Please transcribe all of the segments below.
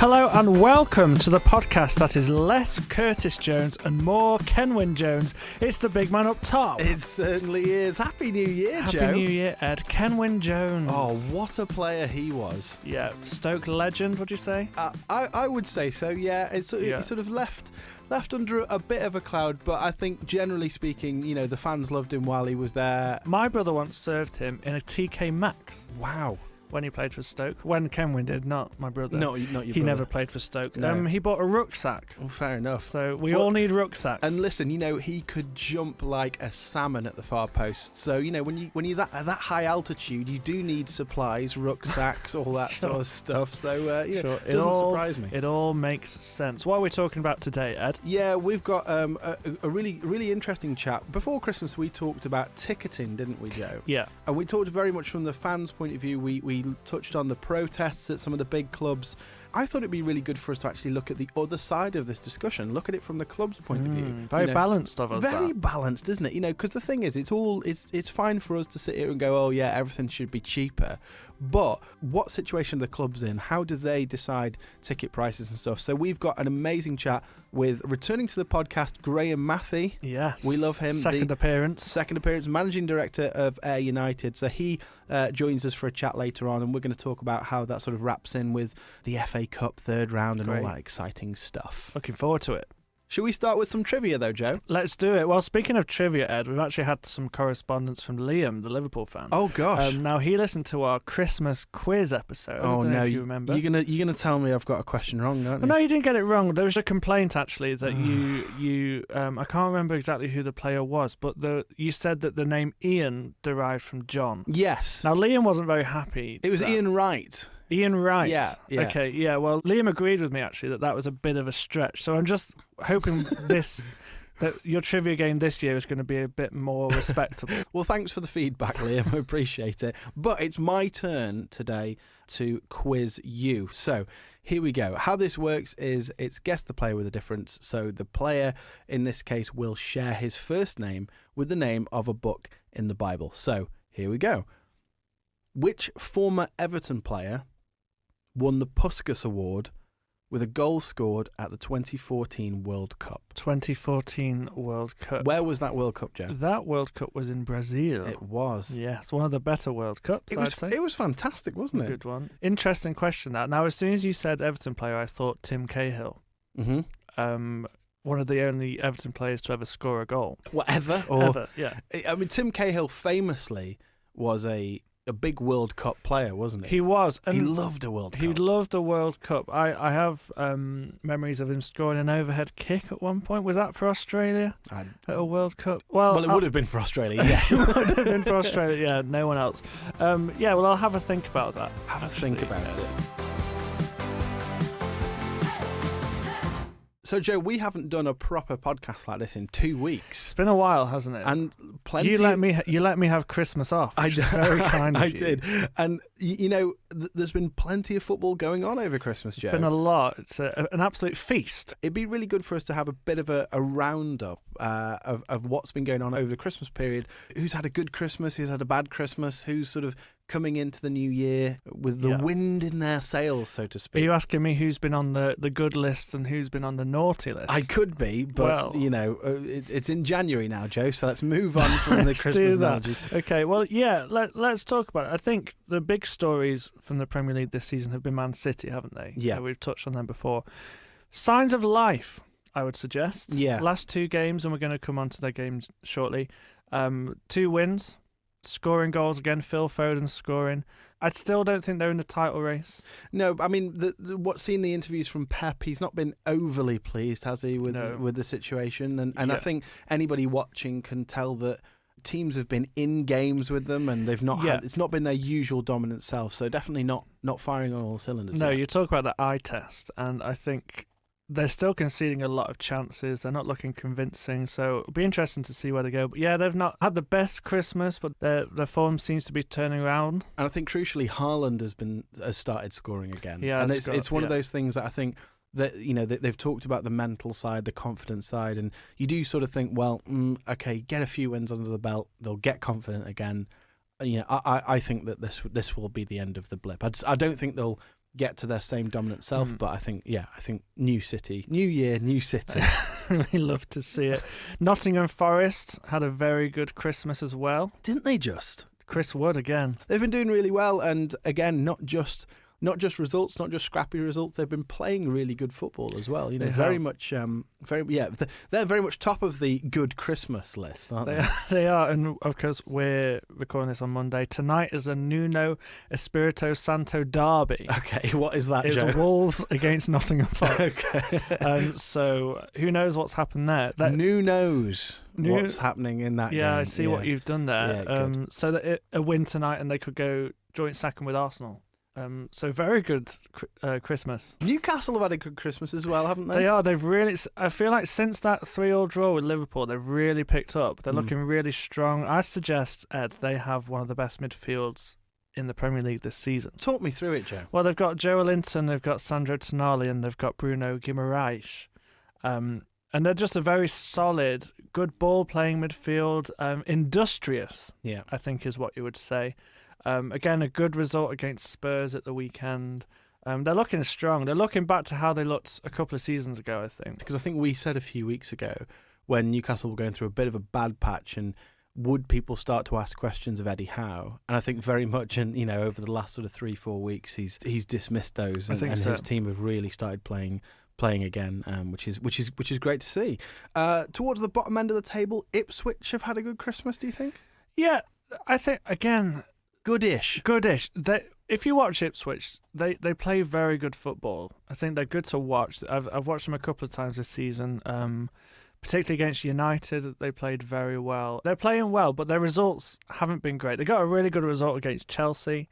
Hello and welcome to the podcast that is less Curtis Jones and more Kenwyne Jones. It's the big man up top. It certainly is. Happy New Year, Joe. Happy New Year, Ed. Kenwyne Jones. Oh, what a player he was. Yeah, Stoke legend, would you say? I would say so, yeah. It's sort of left under a bit of a cloud, but I think generally speaking, you know, the fans loved him while he was there. My brother once served him in a TK Maxx. Wow. When he played for Stoke. When Kenwyne did, not my brother. No, not your brother. He never played for Stoke. No. He bought a rucksack. Well, fair enough. So we all need rucksacks. And listen, you know, he could jump like a salmon at the far post. So, you know, when you're at that high altitude, you do need supplies, rucksacks, all that sort of stuff. So, it doesn't surprise me. It all makes sense. What are we talking about today, Ed? Yeah, we've got a really, really interesting chat. Before Christmas, we talked about ticketing, didn't we, Joe? Yeah. And we talked very much from the fans' point of view. We touched on the protests at some of the big clubs. I thought it'd be really good for us to actually look at the other side of this discussion, look at it from the club's point of view. Very balanced of us. Very balanced, isn't it? You know, because the thing is, it's fine for us to sit here and go, oh yeah, everything should be cheaper. But what situation are the clubs in? How do they decide ticket prices and stuff? So we've got an amazing chat with returning to the podcast, Graeme Mathie. Yes. We love him. Second appearance, Managing Director of Ayr United. So he joins us for a chat later on, and we're going to talk about how that sort of wraps in with the FA Cup third round and all that exciting stuff. Looking forward to it. Should we start with some trivia though, Joe? Let's do it. Well, speaking of trivia, Ed, we've actually had some correspondence from Liam, the Liverpool fan. Oh gosh! Now he listened to our Christmas quiz episode. Oh no! If you remember? You're gonna tell me I've got a question wrong, aren't you? No, you didn't get it wrong. There was a complaint actually that you I can't remember exactly who the player was, but you said that the name Ian derived from John. Yes. Now Liam wasn't very happy. It was Ian Wright. Ian Wright. Yeah. Okay, yeah. Well, Liam agreed with me actually that was a bit of a stretch. So I'm just hoping that your trivia game this year is going to be a bit more respectable. Well, thanks for the feedback, Liam. I appreciate it. But it's my turn today to quiz you. So here we go. How this works is it's guess the player with a difference. So the player in this case will share his first name with the name of a book in the Bible. So here we go. Which former Everton player won the Puskas Award with a goal scored at the 2014 World Cup? 2014 World Cup. Where was that World Cup, Joe? That World Cup was in Brazil. It was. Yes, one of the better World Cups, I'd say. It was fantastic, wasn't it? Good one. Interesting question, that. Now, as soon as you said Everton player, I thought Tim Cahill. Mm-hmm. One of the only Everton players to ever score a goal. Whatever. Ever, yeah. I mean, Tim Cahill famously was a big World Cup player, wasn't he? He was. And he loved a World Cup. He loved the World Cup. I have memories of him scoring an overhead kick at one point. Was that for Australia at a World Cup? Well, it would have been for Australia, yes. It would have been for Australia, yeah, no one else. Well, I'll have a think about that. Have a think about it. So, Joe, we haven't done a proper podcast like this in 2 weeks. It's been a while, hasn't it? And plenty. You let me have Christmas off. Which is very kind of you. I did. And you know, there's been plenty of football going on over Christmas, Joe. It's been a lot. It's an absolute feast. It'd be really good for us to have a bit of a roundup of what's been going on over the Christmas period. Who's had a good Christmas? Who's had a bad Christmas? Who's sort of coming into the new year with the wind in their sails, so to speak. Are you asking me who's been on the good list and who's been on the naughty list? I could be, but you know, it's in January now, Joe, so let's move on from the Christmas analogies. Okay, well, yeah, let's talk about it. I think the big stories from the Premier League this season have been Man City, haven't they? Yeah. We've touched on them before. Signs of life, I would suggest. Yeah. Last two games, and we're going to come on to their games shortly. 2 wins. Scoring goals again, Phil Foden scoring. I still don't think they're in the title race. No, I mean, seeing the interviews from Pep, he's not been overly pleased, has he, with the situation? And I think anybody watching can tell that teams have been in games with them, and they've not it's not been their usual dominant self. So definitely not firing on all cylinders. No, you talk about the eye test, and I think they're still conceding a lot of chances. They're not looking convincing, so it'll be interesting to see where they go. But yeah, they've not had the best Christmas, but their form seems to be turning around. And I think crucially, Haaland has started scoring again. Yeah, and it's one of those things that I think that, you know, they've talked about the mental side, the confidence side, and you do sort of think, well, okay, get a few wins under the belt, they'll get confident again. You know, I think that this will be the end of the blip. I don't think they'll get to their same dominant self. But I think new city, new year, new city. We love to see it. Nottingham Forest had a very good Christmas as well. Didn't they just? Chris Wood again. They've been doing really well, and again, not just results, not just scrappy results. They've been playing really good football as well. They're very much top of the good Christmas list, aren't they? They are, and of course we're recording this on Monday. Tonight is a Nuno Espirito Santo derby. Okay, what is that? It's Joe? Wolves against Nottingham Forest. Okay. So who knows what's happened there? Who knows what's happening in that game? Yeah, I see what you've done there. Yeah, so that a win tonight, and they could go joint second with Arsenal. So very good Christmas. Newcastle have had a good Christmas as well, haven't they? They are. They've really. I feel like since that 3-3 draw with Liverpool, they've really picked up. They're looking really strong. I suggest, Ed, they have one of the best midfields in the Premier League this season. Talk me through it, Joe. Well, they've got Joe Linton, they've got Sandro Tonali, and they've got Bruno Guimaraes. And they're just a very solid, good ball-playing midfield. Industrious, I think is what you would say. Again, a good result against Spurs at the weekend. They're looking strong. They're looking back to how they looked a couple of seasons ago, I think. Because I think we said a few weeks ago when Newcastle were going through a bit of a bad patch, and would people start to ask questions of Eddie Howe? And I think very much, over the last sort of 3-4 weeks, he's dismissed those, and his team have really started playing again, which is great to see. Towards the bottom end of the table, Ipswich have had a good Christmas. Do you think? Yeah, I think again. Goodish. If you watch Ipswich, they play very good football. I think they're good to watch. I've watched them a couple of times this season, particularly against United. They played very well. They're playing well, but their results haven't been great. They got a really good result against Chelsea.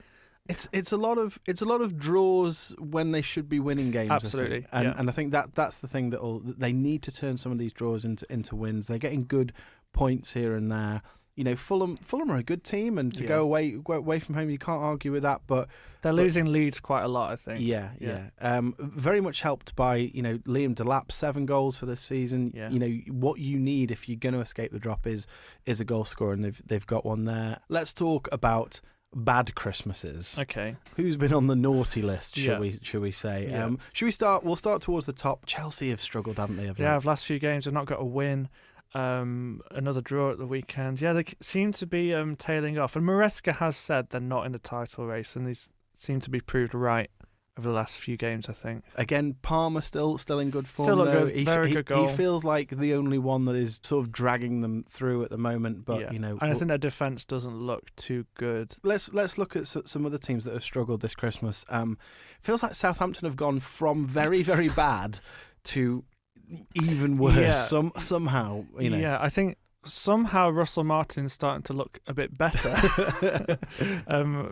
It's a lot of draws when they should be winning games. Absolutely, I think. And I think that's the thing they need to turn some of these draws into wins. They're getting good points here and there. Fulham are a good team, and to go away from home, you can't argue with that. But they're losing leads quite a lot, I think. Yeah. Very much helped by Liam Delap, 7 goals for this season. Yeah. What you need if you're going to escape the drop is a goal scorer, and they've got one there. Let's talk about bad Christmases. Okay. Who's been on the naughty list? Shall we say? Yeah. Should we start? We'll start towards the top. Chelsea have struggled, haven't they? The last few games they've not got a win. Another draw at the weekend. Yeah, they seem to be tailing off. And Maresca has said they're not in the title race, and these seem to be proved right over the last few games, I think. Again, Palmer still in good form. Still though. good, very good goal. He feels like the only one that is sort of dragging them through at the moment. But and I think their defence doesn't look too good. Let's look at some other teams that have struggled this Christmas. Feels like Southampton have gone from very, very bad to even worse somehow. Yeah, I think somehow Russell Martin's starting to look a bit better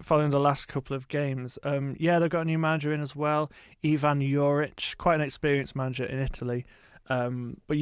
following the last couple of games. They've got a new manager in as well, Ivan Juric, quite an experienced manager in Italy. But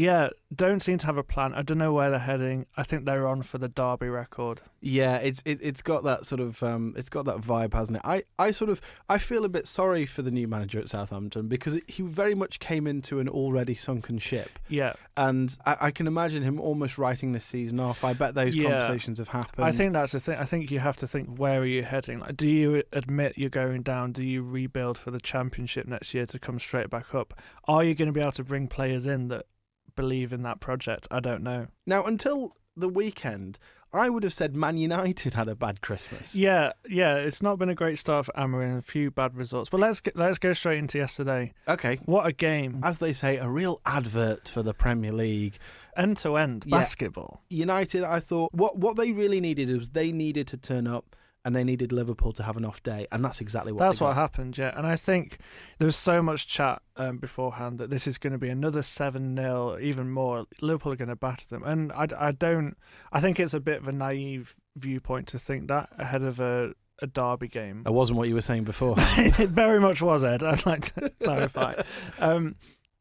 don't seem to have a plan. I don't know where they're heading. I think they're on for the Derby record. Yeah, it's got that sort of it's got that vibe, hasn't it? I feel a bit sorry for the new manager at Southampton, because he very much came into an already sunken ship. Yeah, and I can imagine him almost writing this season off. I bet those conversations have happened. I think that's the thing. I think you have to think, where are you heading? Like, do you admit you're going down? Do you rebuild for the Championship next year to come straight back up? Are you going to be able to bring players in that believe in that project? I don't know. Now, until the weekend, I would have said Man United had a bad Christmas. Yeah, it's not been a great start for Amorim, a few bad results. But let's go straight into yesterday. Okay. What a game. As they say, a real advert for the Premier League. End-to-end basketball. United, I thought, what they really needed was they needed to turn up, and they needed Liverpool to have an off day, and that's exactly what That's what happened, yeah. And I think there was so much chat beforehand that this is going to be another 7-0, even more. Liverpool are going to batter them. And I think it's a bit of a naive viewpoint to think that ahead of a derby game. That wasn't what you were saying before. It very much was, Ed. I'd like to clarify.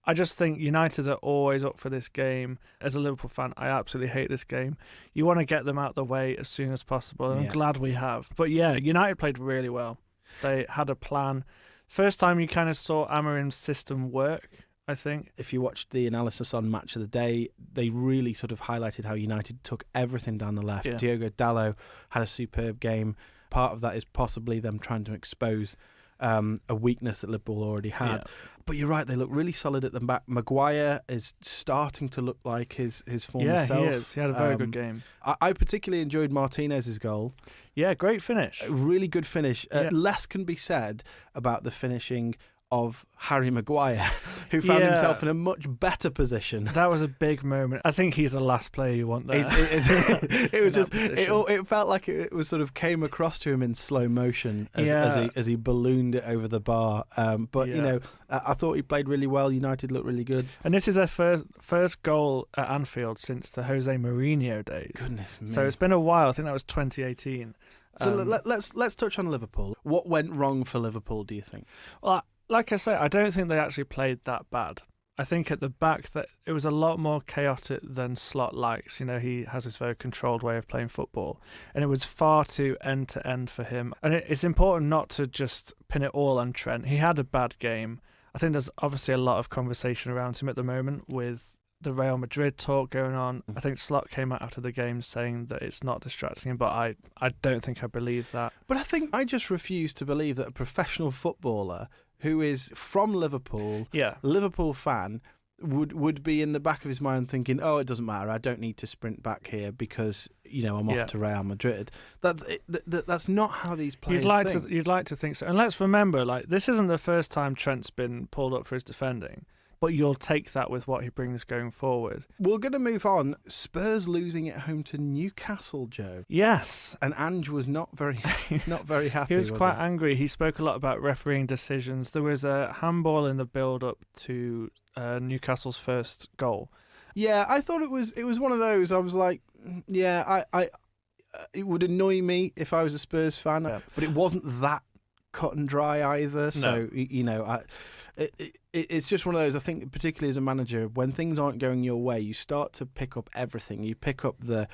I just think United are always up for this game. As a Liverpool fan, I absolutely hate this game. You want to get them out the way as soon as possible, and I'm glad we have. But United played really well. They had a plan. First time you kind of saw Amorim's system work, I think. If you watched the analysis on Match of the Day, they really sort of highlighted how United took everything down the left. Yeah. Diogo Dalot had a superb game. Part of that is possibly them trying to expose a weakness that Liverpool already had. Yeah. But you're right, they look really solid at the back. Maguire is starting to look like his former self. Yeah, he is. He had a very good game. I particularly enjoyed Martinez's goal. Yeah, great finish. A really good finish. Yeah. Less can be said about the finishing of Harry Maguire, who found himself in a much better position. That was a big moment. I think he's the last player you want there. It felt like it was sort of came across to him in slow motion as he ballooned it over the bar. I thought he played really well. United looked really good. And this is their first goal at Anfield since the Jose Mourinho days. Goodness me. So it's been a while. I think that was 2018. So let's touch on Liverpool. What went wrong for Liverpool, do you think? Well, like I say, I don't think they actually played that bad. I think at the back that it was a lot more chaotic than Slot likes. You know, he has this very controlled way of playing football, and it was far too end-to-end for him. And it's important not to just pin it all on Trent. He had a bad game. I think there's obviously a lot of conversation around him at the moment with the Real Madrid talk going on. I think Slot came out after the game saying that it's not distracting him, but I don't think I believe that. But I think I just refuse to believe that a professional footballer who is from Liverpool, Liverpool fan, would be in the back of his mind thinking, oh, it doesn't matter, I don't need to sprint back here because, I'm off to Real Madrid. That's not how these players think. You'd like to think so. And let's remember, this isn't the first time Trent's been pulled up for his defending. But you'll take that with what he brings going forward. We're going to move on. Spurs losing at home to Newcastle, Joe. Yes. And Ange was not very happy. He was quite angry. He spoke a lot about refereeing decisions. There was a handball in the build-up to Newcastle's first goal. Yeah, I thought it was one of those. I was like, I it would annoy me if I was a Spurs fan, but it wasn't that cut and dry either. So, it's just one of those. I think particularly as a manager, when things aren't going your way, you start to pick up everything. You pick up the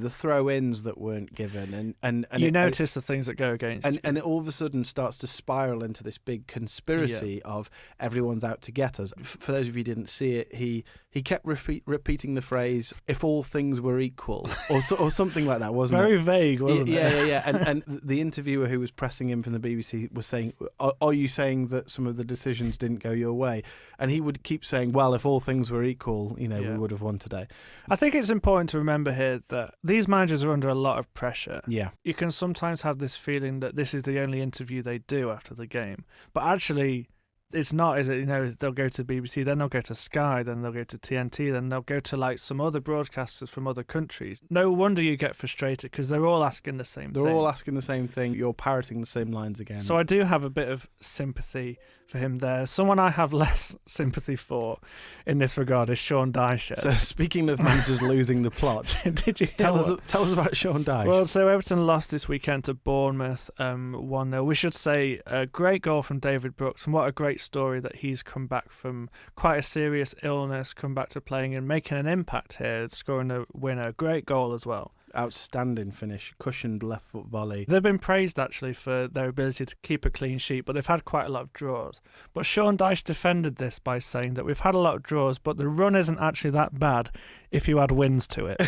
throw-ins that weren't given, and you notice the things that go against you. And it all of a sudden starts to spiral into this big conspiracy of everyone's out to get us. For those of you who didn't see it, he kept repeating the phrase "if all things were equal" or something like that, wasn't Very it? Very vague, wasn't it? Yeah. And the interviewer who was pressing him from the BBC was saying, "Are you saying that some of the decisions didn't go your way?" And he would keep saying, "Well, if all things were equal, we would have won today." I think it's important to remember here that these managers are under a lot of pressure. Yeah. You can sometimes have this feeling that this is the only interview they do after the game. But actually, it's not, is it? They'll go to the BBC, then they'll go to Sky, then they'll go to TNT, then they'll go to some other broadcasters from other countries. No wonder you get frustrated because they're all asking the same thing. They're all asking the same thing. You're parroting the same lines again. So I do have a bit of sympathy for him there. Someone I have less sympathy for in this regard is Sean Dyche. So speaking of managers losing the plot, did you tell us about Sean Dyche? Well, so Everton lost this weekend to Bournemouth 1-0. We should say a great goal from David Brooks, and what a great story that he's come back from quite a serious illness, come back to playing and making an impact here, scoring a winner. Great goal as well. Outstanding finish, cushioned left foot volley. They've been praised actually for their ability to keep a clean sheet, but they've had quite a lot of draws. But Sean Dyche defended this by saying that we've had a lot of draws, but the run isn't actually that bad if you add wins to it.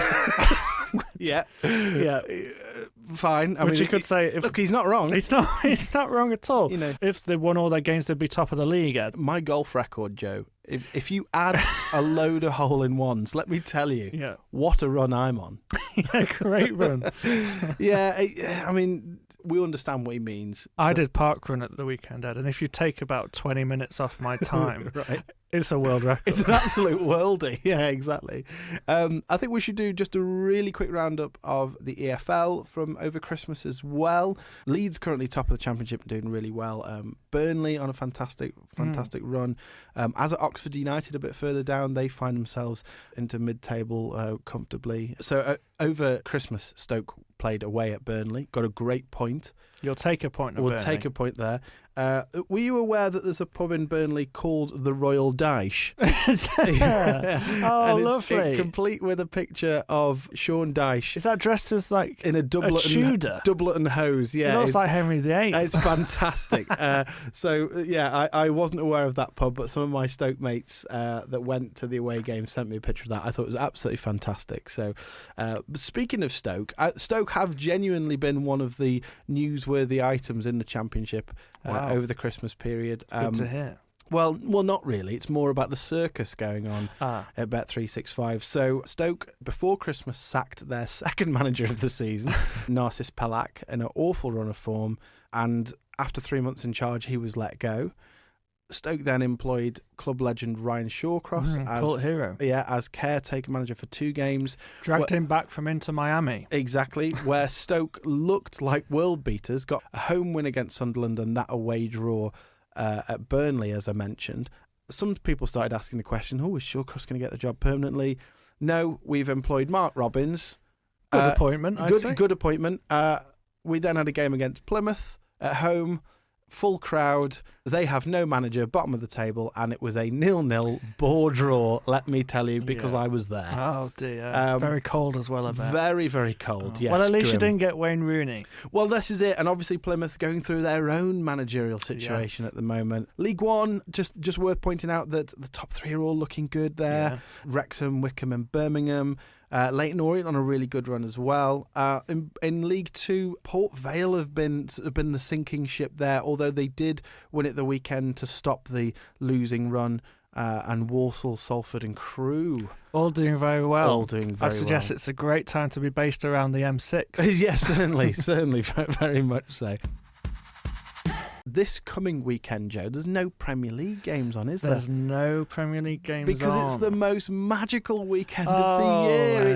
Yeah. Fine. You could say, look, he's not wrong. He's not wrong at all. If they won all their games, they'd be top of the league. My golf record, Joe. If you add a load of hole-in-ones, let me tell you, what a run I'm on. Great run. I mean, we understand what he means. I did parkrun at the weekend, Ed, and if you take about 20 minutes off my time, right. It's a world record. It's an absolute worldie. Yeah, exactly. I think we should do just a really quick roundup of the EFL from over Christmas as well. Leeds currently top of the Championship and doing really well. Burnley on a fantastic run. As at Oxford United a bit further down, they find themselves into mid-table comfortably. So over Christmas, Stoke played away at Burnley, got a great point. You'll take a point. We'll take a point there. Were you aware that there's a pub in Burnley called the Royal Dyche? Oh, and lovely. Complete with a picture of Sean Dyche. Is that dressed as in a doublet and hose? Yeah, it looks like Henry VIII. It's fantastic. I wasn't aware of that pub, but some of my Stoke mates that went to the away game sent me a picture of that. I thought it was absolutely fantastic. So, speaking of Stoke, Stoke have genuinely been one of the newsworthy items in the Championship. Wow. over the Christmas period. Good to hear. Well, not really. It's more about the circus going on at Bet365. So Stoke, before Christmas, sacked their second manager of the season, Narcis Palak, in an awful run of form. And after 3 months in charge, he was let go. Stoke then employed club legend Ryan Shawcross cult hero. As caretaker manager for 2 games. Dragged him back from Inter Miami. Exactly, where Stoke looked like world beaters, got a home win against Sunderland and that away draw at Burnley, as I mentioned. Some people started asking the question, is Shawcross going to get the job permanently? No, we've employed Mark Robbins. Good appointment, I'd say. Good appointment. We then had a game against Plymouth at home. Full crowd. They have no manager, bottom of the table, and it was a 0-0 bore draw, let me tell you, because I was there. Oh, dear. Very cold as well, I bet. Very, very cold, yes. Well, at least grim. you didn't get Wayne Rooney. Well, this is it. And obviously Plymouth going through their own managerial situation at the moment. League One, just worth pointing out that the top 3 are all looking good there. Yeah. Wrexham, Wycombe and Birmingham. Leyton Orient on a really good run as well. In League Two, Port Vale have been the sinking ship there, although they did win it the weekend to stop the losing run. And Walsall, Salford and Crewe. All doing very well. All doing very well. I suggest it's a great time to be based around the M6. Yes, certainly, very much so. This coming weekend, Joe, there's no Premier League games on, is there? There's no Premier League games because on. It's the most magical weekend of the year.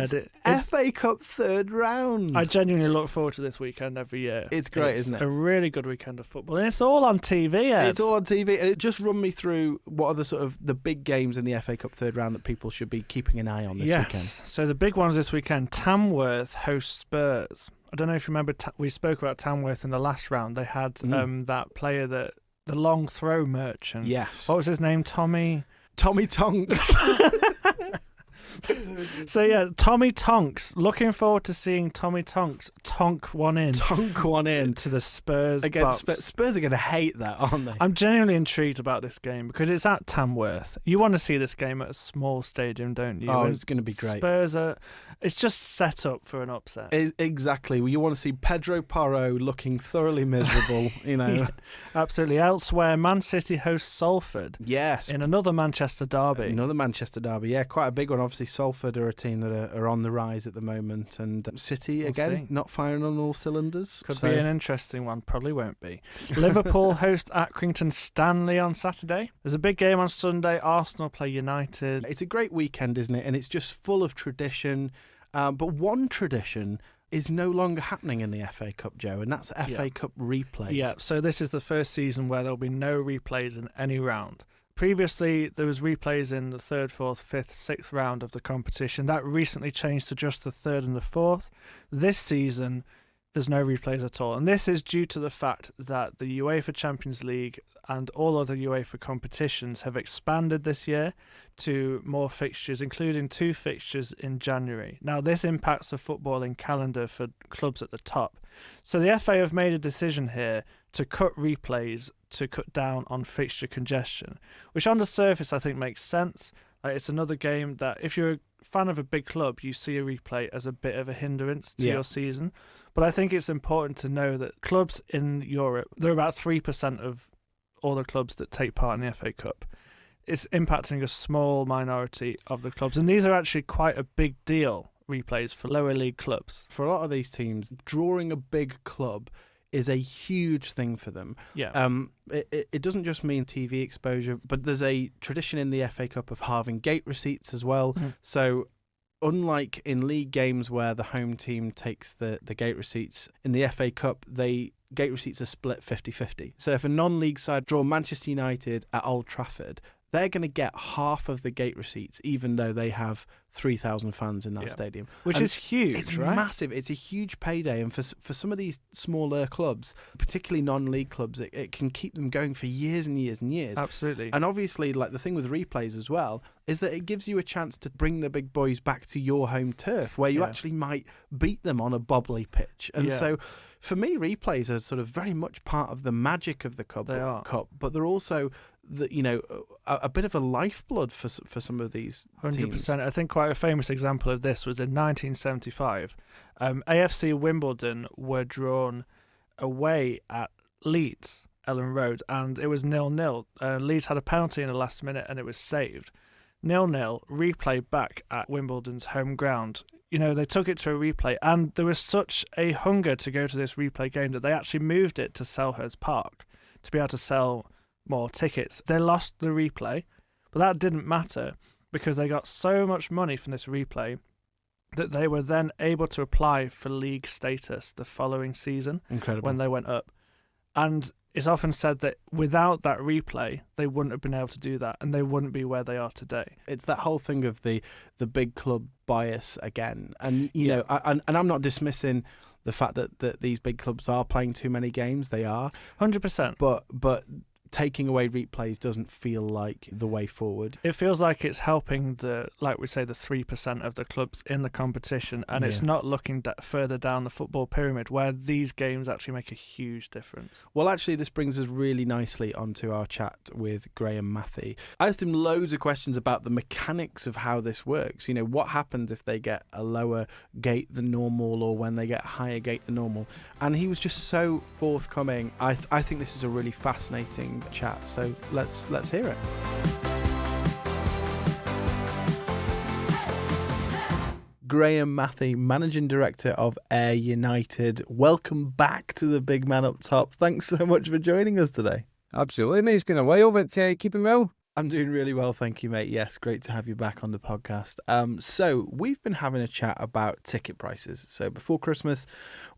It's FA Cup third round. I genuinely look forward to this weekend every year. It's great, isn't it? It's a really good weekend of football. And it's all on TV, Ed. It's all on TV. And it just run me through what are the sort of the big games in the FA Cup third round that people should be keeping an eye on this weekend. So the big ones this weekend, Tamworth host Spurs. I don't know if you remember, we spoke about Tamworth in the last round. They had that player, the long throw merchant. Yes. What was his name? Tommy Tonks. So Tommy Tonks. Looking forward to seeing Tommy Tonks tonk one in to the Spurs against Spurs are going to hate that, aren't they? I'm genuinely intrigued about this game because it's at Tamworth. You want to see this game at a small stadium, don't you? Oh, it's going to be great. Spurs are. It's just set up for an upset. Exactly. Well, you want to see Pedro Porro looking thoroughly miserable. Yeah, absolutely. Elsewhere, Man City hosts Salford. Yes. In another Manchester derby. Yeah, quite a big one. Obviously, Salford are a team that are on the rise at the moment, and City again not firing on all cylinders. Could be an interesting one. Probably won't be. Liverpool host Accrington Stanley on Saturday. There's a big game on Sunday. Arsenal play United. It's a great weekend, isn't it? And it's just full of tradition. But one tradition is no longer happening in the FA Cup, Joe, and that's FA Cup replays. Yeah, so this is the first season where there'll be no replays in any round. Previously, there was replays in the 3rd, 4th, 5th, 6th round of the competition. That recently changed to just the 3rd and the 4th. This season, there's no replays at all. And this is due to the fact that the UEFA Champions League and all other UEFA competitions have expanded this year to more fixtures, including 2 fixtures in January. Now, this impacts the footballing calendar for clubs at the top. So the FA have made a decision here to cut replays to cut down on fixture congestion, which on the surface I think makes sense. It's another game that if you're a fan of a big club, you see a replay as a bit of a hindrance to your season. But I think it's important to know that clubs in Europe, they're about 3% of all the clubs that take part in the FA Cup. It's impacting a small minority of the clubs. And these are actually quite a big deal, replays, for lower league clubs. For a lot of these teams, drawing a big club is a huge thing for them. Yeah. It doesn't just mean TV exposure, but there's a tradition in the FA Cup of halving gate receipts as well. Mm. So unlike in league games where the home team takes the gate receipts, in the FA Cup, gate receipts are split 50-50. So if a non-league side draw Manchester United at Old Trafford, they're going to get half of the gate receipts, even though they have 3,000 fans in that stadium. Which is huge, it's right? Massive. It's a huge payday. And for some of these smaller clubs, particularly non-league clubs, it can keep them going for years and years and years. Absolutely. And obviously, like the thing with replays as well, is that it gives you a chance to bring the big boys back to your home turf, where you actually might beat them on a bobbly pitch. And so for me, replays are sort of very much part of the magic of the Cup, but they're also a bit of a lifeblood for some of these 100%. teams. I think quite a famous example of this was in 1975. AFC Wimbledon were drawn away at Leeds. Ellen Road, and it was 0-0. Leeds had a penalty in the last minute and it was saved. 0-0, replay back at Wimbledon's home ground. You know, they took it to a replay, and there was such a hunger to go to this replay game that they actually moved it to Selhurst Park to be able to sell more tickets. They lost the replay, but that didn't matter because they got so much money from this replay that they were then able to apply for league status the following season. Incredible. When they went up. And it's often said that without that replay, they wouldn't have been able to do that, and they wouldn't be where they are today. It's that whole thing of the big club bias again. And, you know, and I'm not dismissing the fact that these big clubs are playing too many games. They are. 100%. But taking away replays doesn't feel like the way forward. It feels like it's helping the 3% of the clubs in the competition, and it's not looking further down the football pyramid where these games actually make a huge difference. Well, actually, this brings us really nicely onto our chat with Graeme Mathie. I asked him loads of questions about the mechanics of how this works. You know, what happens if they get a lower gate than normal or when they get a higher gate than normal? And he was just so forthcoming. I think this is a really fascinating chat, so let's hear it. Graeme Mathie, Managing Director of Ayr United. Welcome back to the Big Man Up Top. Thanks so much for joining us today. Absolutely, mate. It's been a while, but keeping well. I'm doing really well, thank you, mate. Yes, great to have you back on the podcast. So we've been having a chat about ticket prices. So before Christmas,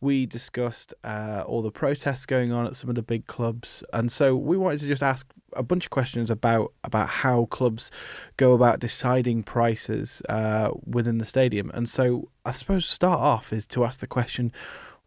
we discussed all the protests going on at some of the big clubs. And so we wanted to just ask a bunch of questions about how clubs go about deciding prices within the stadium. And so I suppose to start off is to ask the question,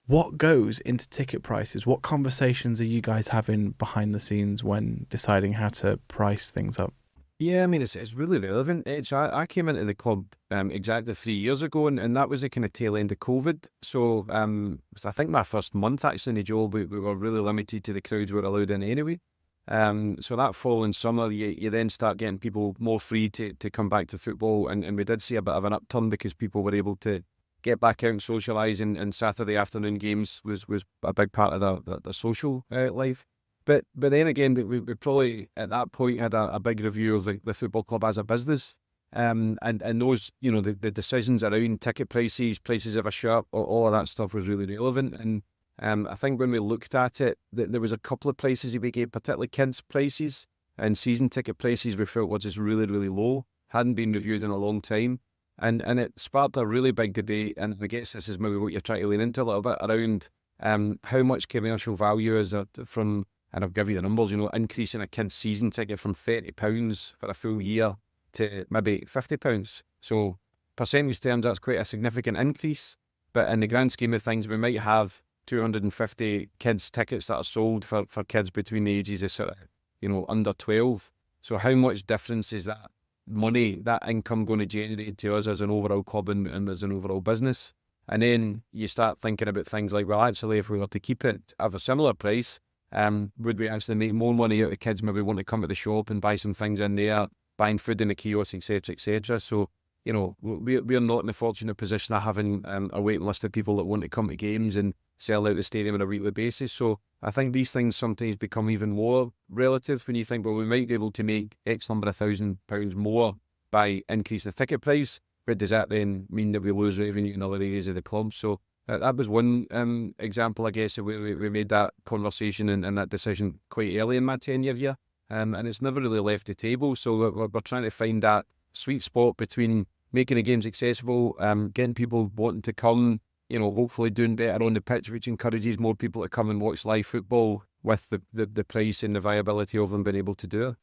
what goes into ticket prices? What conversations are you guys having behind the scenes when deciding how to price things up? Yeah, I mean, it's really relevant. I came into the club exactly 3 years ago, and that was the kind of tail end of COVID. So I think my first month actually in the job, we were really limited to the crowds we were allowed in anyway. So that following summer, you then start getting people more free to come back to football, and we did see a bit of an upturn because people were able to get back out and socialise, and Saturday afternoon games was a big part of the social life. But then again, we probably at that point had a big review of the football club as a business, and those, you know, the decisions around ticket prices of a shirt, all of that stuff was really relevant. And I think when we looked at it, there was a couple of prices that we gave, particularly kids prices and season ticket prices we felt was just really, really low, hadn't been reviewed in a long time. And it sparked a really big debate, and I guess this is maybe what you're trying to lean into a little bit, around how much commercial value is from, and I'll give you the numbers, you know, increasing a kid's season ticket from £30 for a full year to maybe £50. So percentage terms, that's quite a significant increase, but in the grand scheme of things, we might have 250 kids tickets that are sold for kids between the ages of sort of, you know, under 12. So how much difference is that money, that income going to generate to us as an overall club and as an overall business? And then you start thinking about things like, well, actually, if we were to keep it at a similar price, would we actually make more money out of kids maybe want to come to the shop and buy some things in there, buying food in the kiosk, etc., etc. So, you know, we're not in the fortunate position of having a waiting list of people that want to come to games and sell out the stadium on a weekly basis. So I think these things sometimes become even more relative when you think, well, we might be able to make X number of £1,000 more by increasing the ticket price, but does that then mean that we lose revenue in other areas of the club? So that was one example, I guess, where we made that conversation and that decision quite early in my tenure here. And it's never really left the table. So we're trying to find that sweet spot between making the games accessible, getting people wanting to come, you know, hopefully doing better on the pitch, which encourages more people to come and watch live football, with the price and the viability of them being able to do it.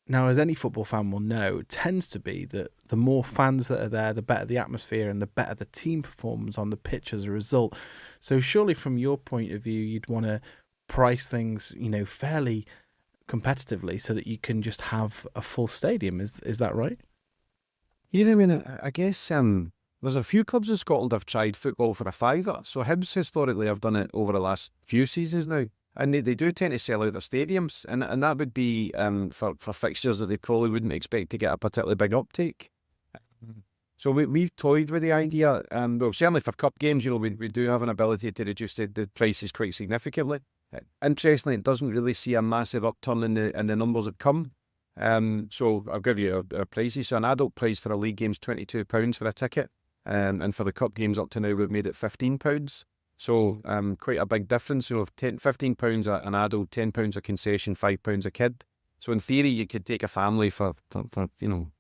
Now, as any football fan will know, it tends to be that the more fans that are there, the better the atmosphere and the better the team performs on the pitch as a result. So surely from your point of view, you'd want to price things, you know, fairly competitively so that you can just have a full stadium. Is that right? Yeah, I mean, I guess there's a few clubs in Scotland have tried football for a fiver. So Hibs historically have done it over the last few seasons now. And they do tend to sell out their stadiums, and that would be for fixtures that they probably wouldn't expect to get a particularly big uptake. So we've toyed with the idea, well, certainly for cup games, you know, we do have an ability to reduce the prices quite significantly. Interestingly, it doesn't really see a massive upturn in the numbers that come. So I'll give you our prices. So an adult price for a league game is £22 for a ticket, and for the cup games up to now we've made it £15. So quite a big difference. You know, £15 an adult, £10 a concession, £5 a kid. So in theory, you could take a family for you know,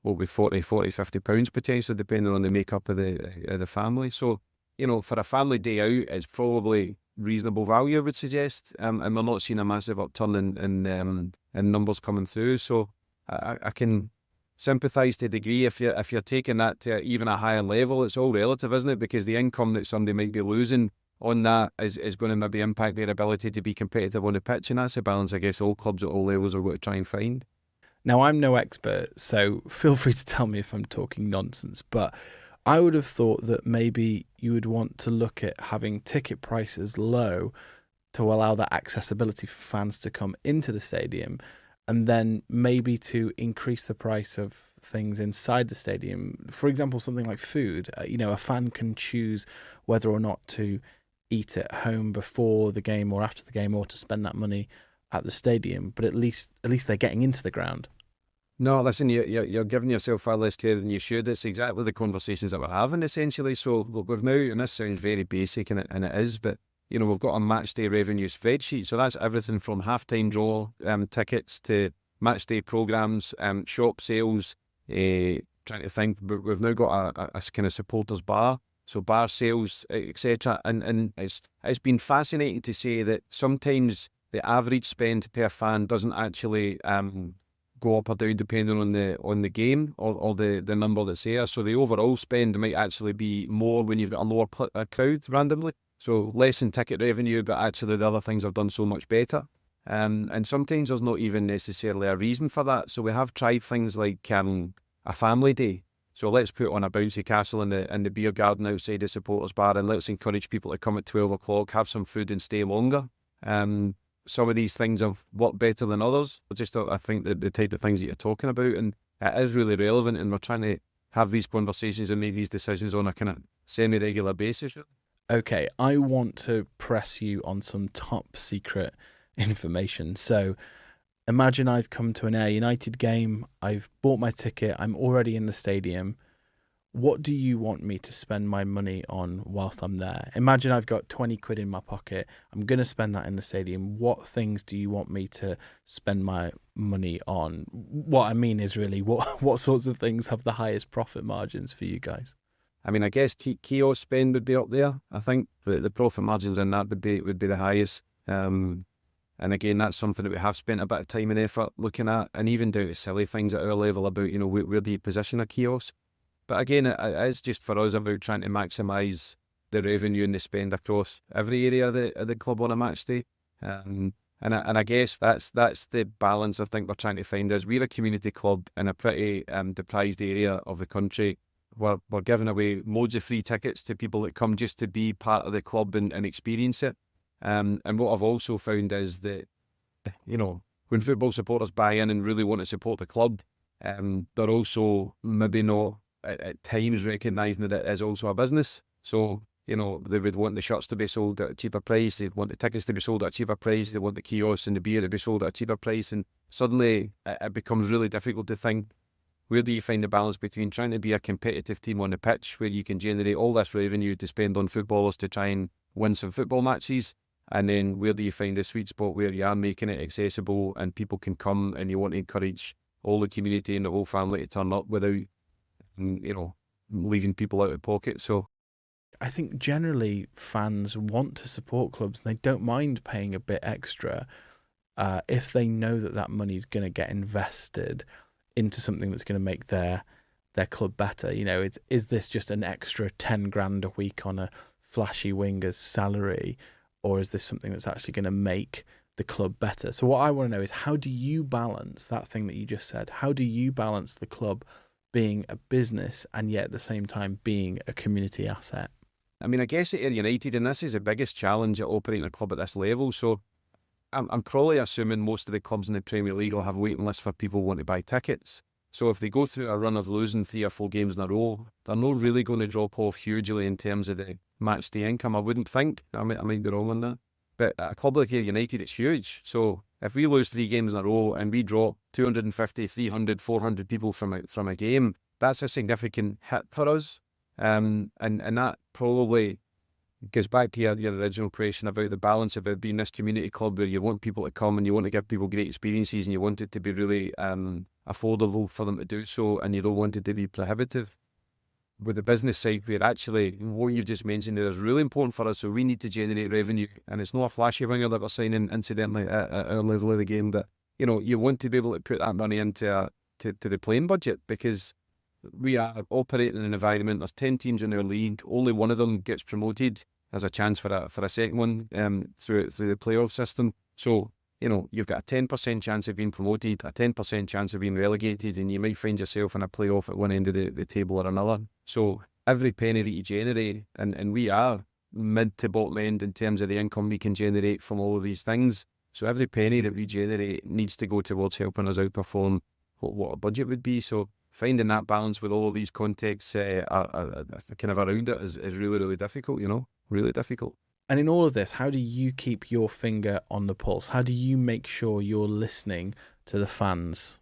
what would be 40, £50 potentially, depending on the makeup of the family. So, you know, for a family day out, it's probably reasonable value, I would suggest. And we're not seeing a massive upturn in numbers coming through. So I can sympathise to a degree if you're taking that to even a higher level. It's all relative, isn't it? Because the income that somebody might be losing on that is going to maybe impact their ability to be competitive on the pitch, and that's a balance I guess all clubs at all levels are going to try and find. Now, I'm no expert, so feel free to tell me if I'm talking nonsense, but I would have thought that maybe you would want to look at having ticket prices low to allow that accessibility for fans to come into the stadium, and then maybe to increase the price of things inside the stadium. For example, something like food. You know, a fan can choose whether or not to eat at home before the game or after the game, or to spend that money at the stadium, but at least they're getting into the ground. No, listen, you're giving yourself far less credit than you should. It's exactly the conversations that we're having, essentially. So look, we've now, and this sounds very basic, and it is, but you know, we've got a match day revenue spreadsheet. So that's everything from halftime draw tickets to match day programmes, shop sales. Trying to think, but we've now got a kind of supporters bar, so bar sales, etc. And it's been fascinating to see that sometimes the average spend per fan doesn't actually go up or down depending on the game or the number that's there. So the overall spend might actually be more when you've got a lower crowd randomly. So less in ticket revenue, but actually the other things have done so much better. And sometimes there's not even necessarily a reason for that. So we have tried things like a family day. So let's put on a bouncy castle in the beer garden outside the supporters bar, and let's encourage people to come at 12 o'clock, have some food and stay longer. Some of these things have worked better than others. I think that the type of things that you're talking about, and it is really relevant, and we're trying to have these conversations and make these decisions on a kind of semi-regular basis. Okay, I want to press you on some top secret information. So imagine I've come to an Ayr United game, I've bought my ticket, I'm already in the stadium. What do you want me to spend my money on whilst I'm there? Imagine I've got 20 quid in my pocket. I'm going to spend that in the stadium. What things do you want me to spend my money on? What I mean is really, what sorts of things have the highest profit margins for you guys? I mean, I guess kiosk spend would be up there. I think the profit margins in that would be the highest. And again, that's something that we have spent a bit of time and effort looking at, and even down to silly things at our level about, you know, where do you position a kiosk? But again, it is just for us about trying to maximise the revenue and the spend across every area of the club on a match day. And I guess that's the balance I think we're trying to find. Is we're a community club in a pretty deprived area of the country. We're giving away loads of free tickets to people that come just to be part of the club and experience it. And what I've also found is that, you know, when football supporters buy in and really want to support the club, they're also maybe not at times recognising that it is also a business. So, you know, they would want the shirts to be sold at a cheaper price, they want the tickets to be sold at a cheaper price, they want the kiosks and the beer to be sold at a cheaper price, and suddenly it becomes really difficult to think, where do you find the balance between trying to be a competitive team on the pitch where you can generate all this revenue to spend on footballers to try and win some football matches, and then where do you find the sweet spot where you are making it accessible and people can come and you want to encourage all the community and the whole family to turn up without, you know, leaving people out of pocket. So I think generally fans want to support clubs and they don't mind paying a bit extra if they know that money's going to get invested into something that's going to make their club better. You know, is this just an extra 10 grand a week on a flashy winger's salary, or is this something that's actually going to make the club better? So what I want to know is, how do you balance that thing that you just said? How do you balance the club being a business and yet at the same time being a community asset? I mean, I guess at Ayr United, and this is the biggest challenge at operating a club at this level, so I'm probably assuming most of the clubs in the Premier League will have waiting lists for people who want to buy tickets. So if they go through a run of losing 3 or 4 games in a row, they're not really going to drop off hugely in terms of the match day income, I wouldn't think. I might be wrong on that. But at a club like Ayr United, it's huge. So if we lose 3 games in a row and we drop 250, 300, 400 people from a game, that's a significant hit for us. And that probably goes back to your original question about the balance of it being this community club where you want people to come and you want to give people great experiences and you want it to be really affordable for them to do so, and you don't want it to be prohibitive. With the business side, where actually what you've just mentioned there is really important for us, so we need to generate revenue, and it's not a flashy ringer that we're signing incidentally at our level of the game, that you want to be able to put that money into to the playing budget, because we are operating in an environment. There's 10 teams in our league, only one of them gets promoted. There's a chance for a second one through the playoff system. So you've got a 10% chance of being promoted, a 10% chance of being relegated, and you might find yourself in a playoff at one end of the table or another. So every penny that you generate, and we are mid to bottom end in terms of the income we can generate from all of these things. So every penny that we generate needs to go towards helping us outperform what our budget would be. So finding that balance with all of these contexts are kind of around it is really, really difficult, really difficult. And in all of this, how do you keep your finger on the pulse? How do you make sure you're listening to the fans?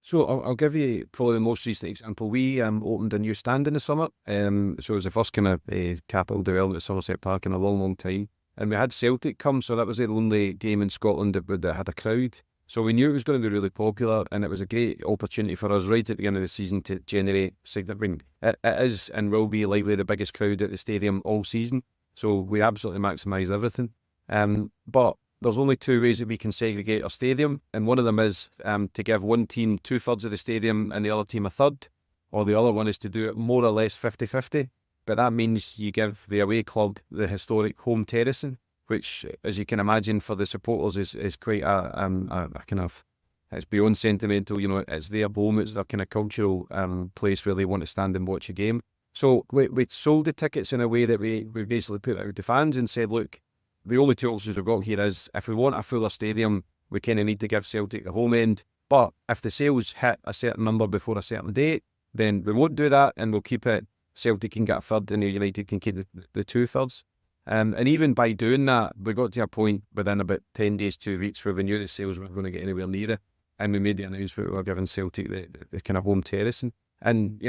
So I'll give you probably the most recent example. We opened a new stand in the summer. So it was the first kind of capital development at Somerset Park in a long, long time. And we had Celtic come, so that was the only game in Scotland that had a crowd. So we knew it was going to be really popular, and it was a great opportunity for us right at the beginning of the season to generate significant. It is and will be likely the biggest crowd at the stadium all season. So we absolutely maximise everything. But there's only 2 ways that we can segregate our stadium, and one of them is to give one team 2/3 of the stadium and the other team 1/3, or the other one is to do it more or less 50-50. But that means you give the away club the historic home terracing, which, as you can imagine, for the supporters is quite a kind of, it's beyond sentimental. It's their home, it's their kind of cultural place where they want to stand and watch a game. So we sold the tickets in a way that we basically put out to fans and said, look, the only two options we've got here is, if we want a fuller stadium, we kind of need to give Celtic a home end. But if the sales hit a certain number before a certain date, then we won't do that, and we'll keep it. Celtic can get 1/3 and United can keep the 2/3. And even by doing that, we got to a point within about 10 days, 2 weeks, where we knew the sales weren't going to get anywhere near it. And we made the announcement we were giving Celtic the kind of home terracing. And,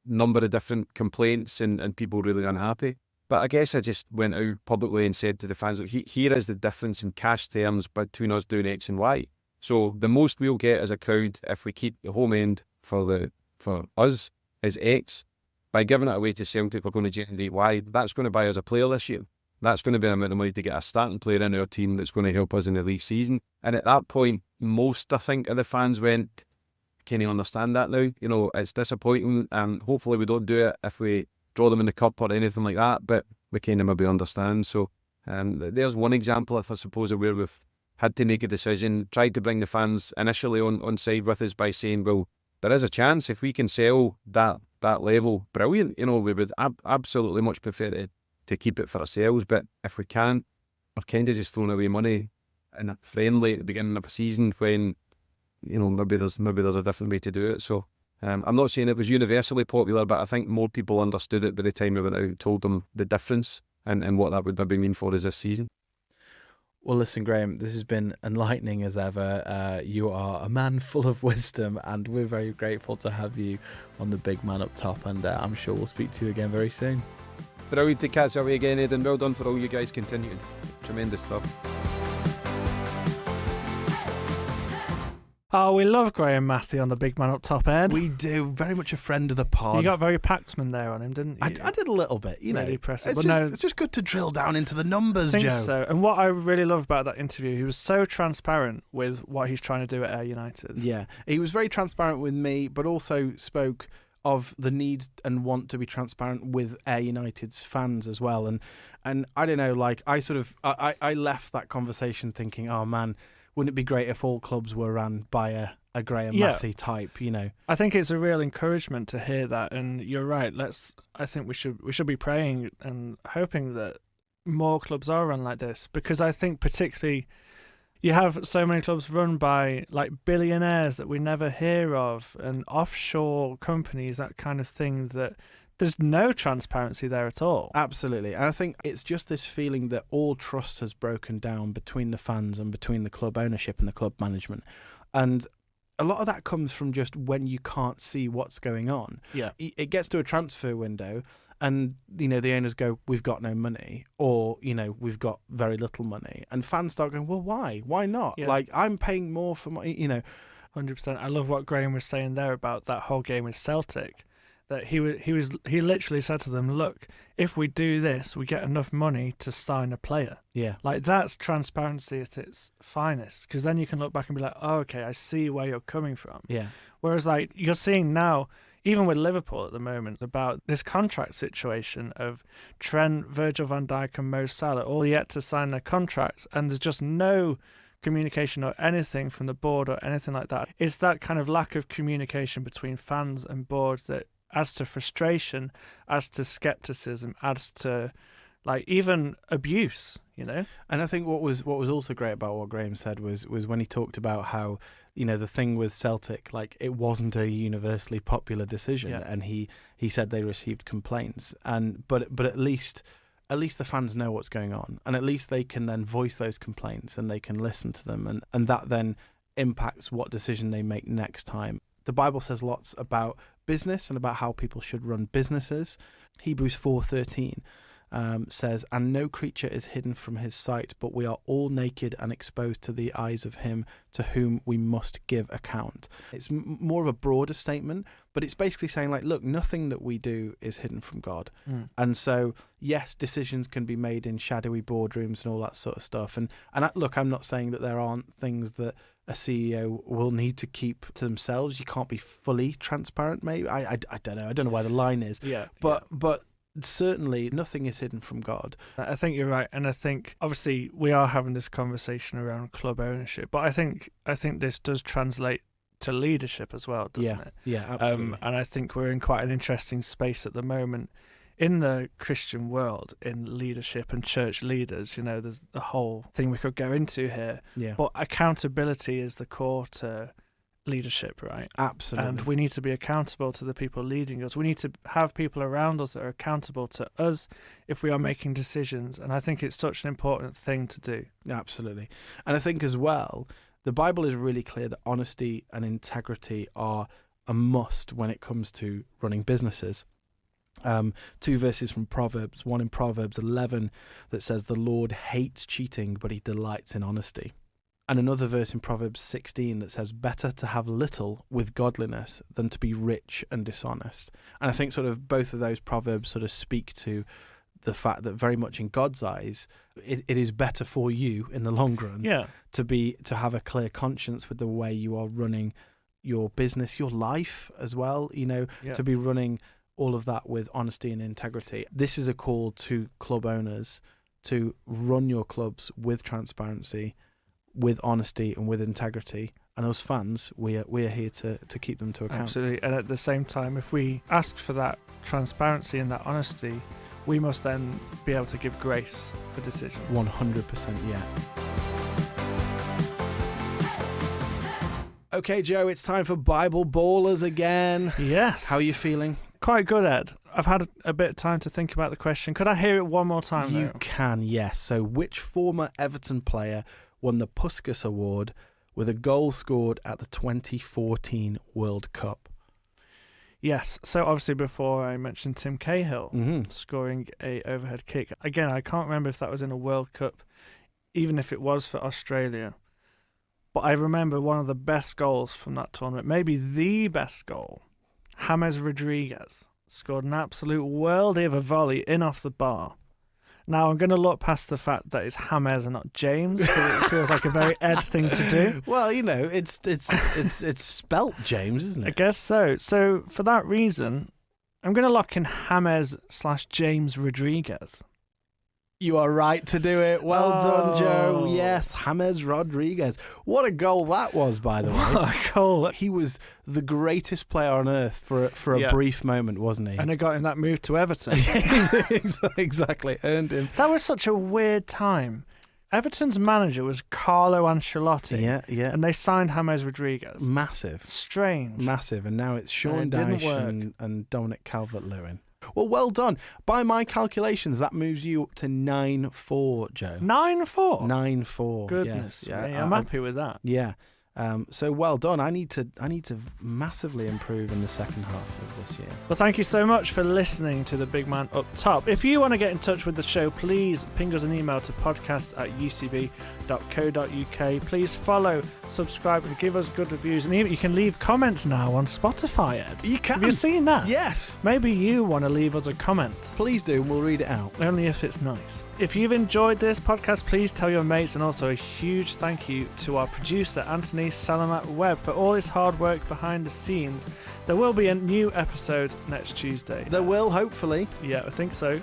number of different complaints and people really unhappy. But I guess I just went out publicly and said to the fans, look, here is the difference in cash terms between us doing X and Y. So the most we'll get as a crowd if we keep the home end for us is X. By giving it away to Celtic, we're going to generate Y. That's going to buy us a player this year. That's going to be an amount of money to get a starting player in our team that's going to help us in the league season. And at that point, most, I think, of the fans went, can you understand that now? It's disappointing, and hopefully we don't do it if we draw them in the cup or anything like that, but we kind of maybe understand. So there's one example, I suppose, of where we've had to make a decision, tried to bring the fans initially on side with us by saying, well, there is a chance if we can sell that level, brilliant. We would absolutely much prefer to keep it for ourselves, but if we can't, we're kind of just throwing away money in a friendly at the beginning of a season when maybe there's a different way to do it. So I'm not saying it was universally popular, but I think more people understood it by the time we went out and told them the difference and what that would maybe mean for us this season. Well, listen, Graeme, this has been enlightening as ever. You are a man full of wisdom, and we're very grateful to have you on the Big Man Up Top, and I'm sure we'll speak to you again very soon. Brilliant to catch up with you again, Ed, and well done for all you guys continued. Tremendous stuff. Oh, we love Graeme Mathie on the Big Man Up Top, Ed. We do. Very much a friend of the pod. You got very Paxman there on him, didn't you? I did a little bit, Really impressive. It's just good to drill down into the numbers, I think Joe. so. And what I really love about that interview, he was so transparent with what he's trying to do at Ayr United. Yeah, he was very transparent with me, but also spoke of the need and want to be transparent with Ayr United's fans as well. And I don't know, like I left that conversation thinking, oh man, wouldn't it be great if all clubs were run by a Graeme Mathie type, I think it's a real encouragement to hear that, and you're right. I think we should be praying and hoping that more clubs are run like this, because I think particularly you have so many clubs run by like billionaires that we never hear of, and offshore companies, that kind of thing, that there's no transparency there at all. Absolutely. And I think it's just this feeling that all trust has broken down between the fans and between the club ownership and the club management. And a lot of that comes from just when you can't see what's going on. Yeah. It gets to a transfer window and, the owners go, we've got no money, or, we've got very little money. And fans start going, well, why? Why not? Yeah. Like, I'm paying more for my, 100%. I love what Graeme was saying there about that whole game with Celtic. That he literally said to them, look, if we do this, we get enough money to sign a player. Yeah. Like, that's transparency at its finest, because then you can look back and be like, oh, okay, I see where you're coming from. Yeah. Whereas, like, you're seeing now, even with Liverpool at the moment, about this contract situation of Trent, Virgil van Dijk and Mo Salah all yet to sign their contracts, and there's just no communication or anything from the board or anything like that. It's that kind of lack of communication between fans and boards that adds to frustration, adds to skepticism, adds to, like, even abuse, And I think what was also great about what Graeme said was when he talked about how, the thing with Celtic, like, it wasn't a universally popular decision, and he said they received complaints, but at least the fans know what's going on, and at least they can then voice those complaints and they can listen to them, and that then impacts what decision they make next time. The Bible says lots about business and about how people should run businesses. Hebrews 4:13 says, and no creature is hidden from his sight, but we are all naked and exposed to the eyes of him to whom we must give account. It's more of a broader statement, but it's basically saying, like, look, nothing that we do is hidden from God. And so, yes, decisions can be made in shadowy boardrooms and all that sort of stuff. And look, I'm not saying that there aren't things that a CEO will need to keep to themselves. You can't be fully transparent, maybe. I don't know. I don't know where the line is. But certainly nothing is hidden from God. I think you're right, and I think obviously we are having this conversation around club ownership, but I think this does translate to leadership as well, doesn't it? Yeah, absolutely. And I think we're in quite an interesting space at the moment in the Christian world, in leadership and church leaders. There's the whole thing we could go into here. Yeah. But accountability is the core to leadership, right? Absolutely. And we need to be accountable to the people leading us. We need to have people around us that are accountable to us if we are making decisions. And I think it's such an important thing to do. Absolutely. And I think as well, the Bible is really clear that honesty and integrity are a must when it comes to running businesses. 2 verses from Proverbs, one in Proverbs 11 that says, the Lord hates cheating, but he delights in honesty. And another verse in Proverbs 16 that says, better to have little with godliness than to be rich and dishonest. And I think sort of both of those proverbs sort of speak to the fact that very much in God's eyes, it is better for you in the long run to have a clear conscience with the way you are running your business, your life as well, to be running all of that with honesty and integrity. This is a call to club owners to run your clubs with transparency, with honesty and with integrity, and as fans we are here to keep them to account. Absolutely. And at the same time, if we ask for that transparency and that honesty, we must then be able to give grace for decisions. 100%, yeah. Okay, Joe, it's time for Bible Ballers again. Yes. How are you feeling? Quite good, Ed. I've had a bit of time to think about the question. Could I hear it one more time? You can, yes. So which former Everton player won the Puskas Award with a goal scored at the 2014 World Cup? Yes. So obviously before I mentioned Tim Cahill scoring a overhead kick. Again, I can't remember if that was in a World Cup, even if it was for Australia. But I remember one of the best goals from that tournament, maybe the best goal. James Rodriguez scored an absolute worldie of a volley in off the bar. Now, I'm going to look past the fact that it's James and not James, because it feels like a very Ed thing to do. Well, it's spelt James, isn't it? I guess so. So, for that reason, I'm going to lock in James/James Rodriguez. You are right to do it. Well done, Joe. Yes, James Rodriguez. What a goal that was, by the way. What a goal. He was the greatest player on earth for a brief moment, wasn't he? And it got him that move to Everton. Exactly. Earned him. That was such a weird time. Everton's manager was Carlo Ancelotti. Yeah. And they signed James Rodriguez. Massive. Strange. Massive. And now it's Sean didn't Dyche and Dominic Calvert-Lewin. Well done. By my calculations, that moves you up to 9-4, Joe. 9-4? 9-4. Goodness. Yes. Yeah, I'm happy with that. Yeah. So well done. I need to massively improve in the second half of this year. Well, thank you so much for listening to The Big Man Up Top. If you want to get in touch with the show, please ping us an email to podcast@ucb.co.uk. Please follow, subscribe, and give us good reviews. And even you can leave comments now on Spotify, Ed. You can. Have you seen that? Yes. Maybe you want to leave us a comment. Please do, and we'll read it out. Only if it's nice. If you've enjoyed this podcast, please tell your mates, and also a huge thank you to our producer, Anthony Salamat Webb, for all his hard work behind the scenes. There will be a new episode next Tuesday. There will, hopefully. Yeah, I think so.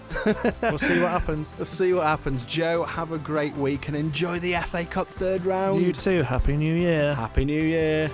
We'll see what happens. We'll see what happens. Joe, have a great week and enjoy the FA Cup third round. You too. Happy New Year. Happy New Year.